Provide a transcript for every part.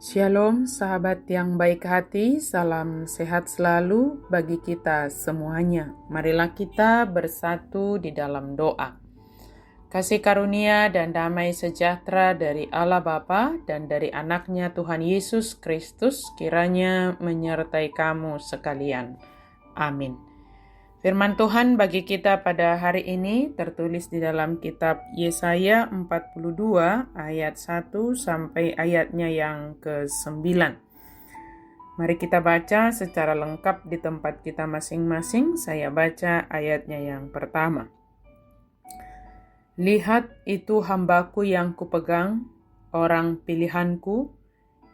Shalom sahabat yang baik hati, salam sehat selalu bagi kita semuanya. Marilah kita bersatu di dalam doa. Kasih karunia dan damai sejahtera dari Allah Bapa dan dari anaknya Tuhan Yesus Kristus kiranya menyertai kamu sekalian. Amin. Firman Tuhan bagi kita pada hari ini tertulis di dalam kitab Yesaya 42 ayat 1 sampai ayatnya yang ke-9. Mari kita baca secara lengkap di tempat kita masing-masing. Saya baca ayatnya yang pertama. Lihat, itu hambaku yang kupegang, orang pilihanku,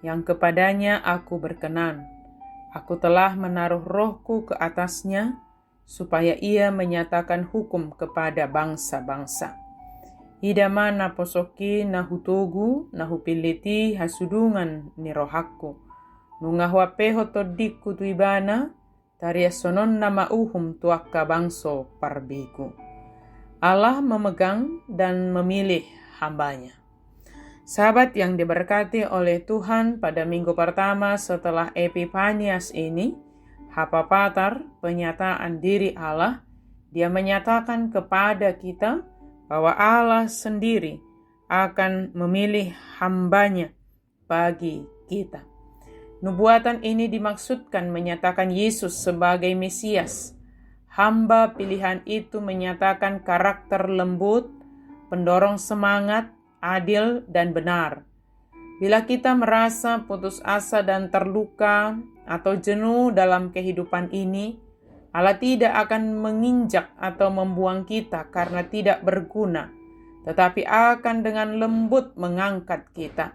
yang kepadanya aku berkenan. Aku telah menaruh rohku ke atasnya, supaya ia menyatakan hukum kepada bangsa-bangsa. Idama naposoki nahutogu nahupiliti hasudungan ni rohakku. Nungahwapeho todiku tuibana, tariasonon nama uhum tuaka bangso parbiku. Allah memegang dan memilih hambanya. Sahabat yang diberkati oleh Tuhan, pada minggu pertama setelah Epifanias ini, Hapapatar, penyataan diri Allah, dia menyatakan kepada kita bahwa Allah sendiri akan memilih hambanya bagi kita. Nubuatan ini dimaksudkan menyatakan Yesus sebagai Mesias. Hamba pilihan itu menyatakan karakter lembut, pendorong semangat, adil, dan benar. Bila kita merasa putus asa dan terluka atau jenuh dalam kehidupan ini, Allah tidak akan menginjak atau membuang kita karena tidak berguna, tetapi akan dengan lembut mengangkat kita.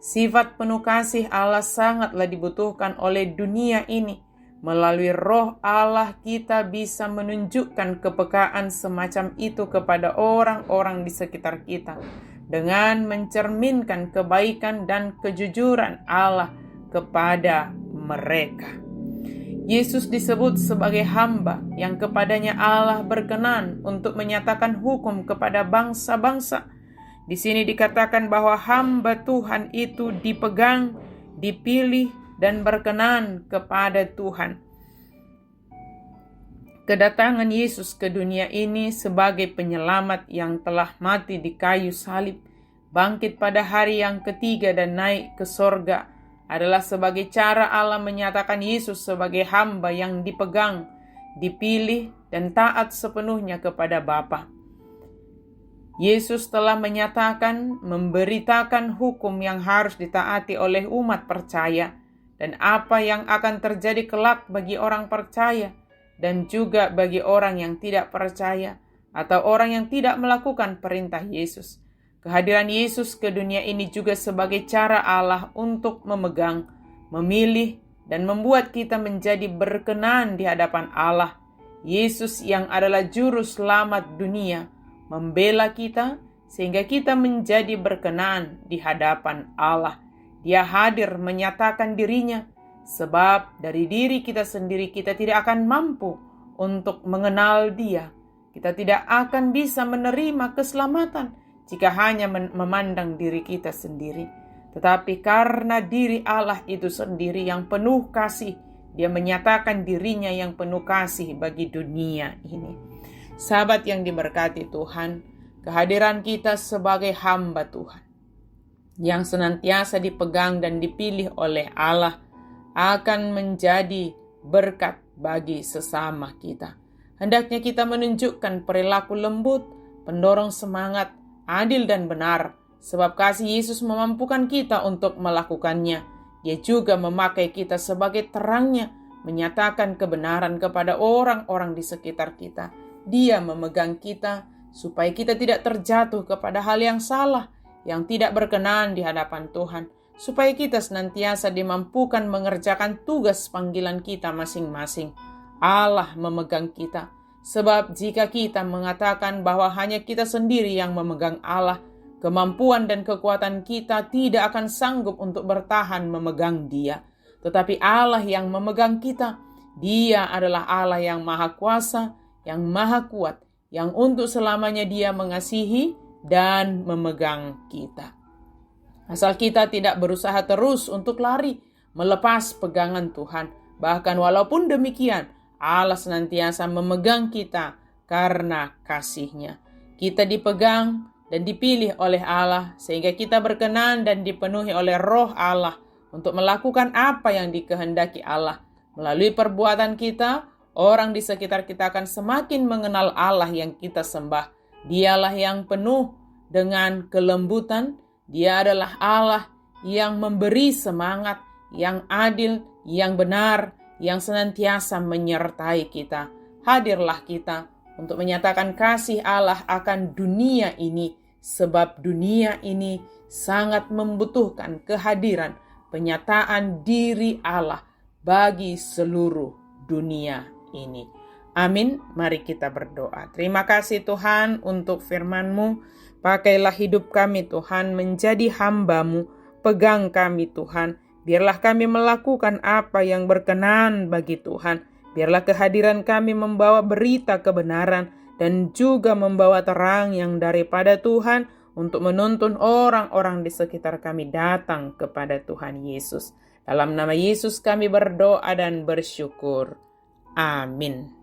Sifat penuh kasih Allah sangatlah dibutuhkan oleh dunia ini. Melalui Roh Allah kita bisa menunjukkan kepekaan semacam itu kepada orang-orang di sekitar kita, dengan mencerminkan kebaikan dan kejujuran Allah kepada mereka. Yesus disebut sebagai hamba yang kepadanya Allah berkenan untuk menyatakan hukum kepada bangsa-bangsa. Di sini dikatakan bahwa hamba Tuhan itu dipegang, dipilih, dan berkenan kepada Tuhan. Kedatangan Yesus ke dunia ini sebagai penyelamat yang telah mati di kayu salib, bangkit pada hari yang ketiga dan naik ke sorga, adalah sebagai cara Allah menyatakan Yesus sebagai hamba yang dipegang, dipilih, dan taat sepenuhnya kepada Bapa. Yesus telah menyatakan, memberitakan hukum yang harus ditaati oleh umat percaya, dan apa yang akan terjadi kelak bagi orang percaya, dan juga bagi orang yang tidak percaya atau orang yang tidak melakukan perintah Yesus. Kehadiran Yesus ke dunia ini juga sebagai cara Allah untuk memegang, memilih, dan membuat kita menjadi berkenan di hadapan Allah. Yesus yang adalah juru selamat dunia membela kita sehingga kita menjadi berkenan di hadapan Allah. Dia hadir menyatakan dirinya, sebab dari diri kita sendiri kita tidak akan mampu untuk mengenal Dia. Kita tidak akan bisa menerima keselamatan jika hanya memandang diri kita sendiri. Tetapi karena diri Allah itu sendiri yang penuh kasih, Dia menyatakan dirinya yang penuh kasih bagi dunia ini. Sahabat yang diberkati Tuhan, kehadiran kita sebagai hamba Tuhan yang senantiasa dipegang dan dipilih oleh Allah akan menjadi berkat bagi sesama kita. Hendaknya kita menunjukkan perilaku lembut, pendorong semangat, adil dan benar, sebab kasih Yesus memampukan kita untuk melakukannya. Dia juga memakai kita sebagai terangnya, menyatakan kebenaran kepada orang-orang di sekitar kita. Dia memegang kita supaya kita tidak terjatuh kepada hal yang salah, yang tidak berkenan di hadapan Tuhan, supaya kita senantiasa dimampukan mengerjakan tugas panggilan kita masing-masing. Allah memegang kita, sebab jika kita mengatakan bahwa hanya kita sendiri yang memegang Allah, kemampuan dan kekuatan kita tidak akan sanggup untuk bertahan memegang Dia. Tetapi Allah yang memegang kita, Dia adalah Allah yang maha kuasa, yang maha kuat, yang untuk selamanya Dia mengasihi dan memegang kita. Asal kita tidak berusaha terus untuk lari, melepas pegangan Tuhan. Bahkan walaupun demikian, Allah senantiasa memegang kita karena kasih-Nya. Kita dipegang dan dipilih oleh Allah sehingga kita berkenan dan dipenuhi oleh Roh Allah untuk melakukan apa yang dikehendaki Allah. Melalui perbuatan kita, orang di sekitar kita akan semakin mengenal Allah yang kita sembah. Dialah yang penuh dengan kelembutan. Dia adalah Allah yang memberi semangat, yang adil, yang benar, yang senantiasa menyertai kita. Hadirlah kita untuk menyatakan kasih Allah akan dunia ini, sebab dunia ini sangat membutuhkan kehadiran penyataan diri Allah bagi seluruh dunia ini. Amin. Mari kita berdoa. Terima kasih Tuhan untuk firman-Mu. Pakailah hidup kami Tuhan menjadi hamba-Mu. Pegang kami Tuhan. Biarlah kami melakukan apa yang berkenan bagi Tuhan. Biarlah kehadiran kami membawa berita kebenaran dan juga membawa terang yang daripada Tuhan untuk menuntun orang-orang di sekitar kami datang kepada Tuhan Yesus. Dalam nama Yesus kami berdoa dan bersyukur. Amin.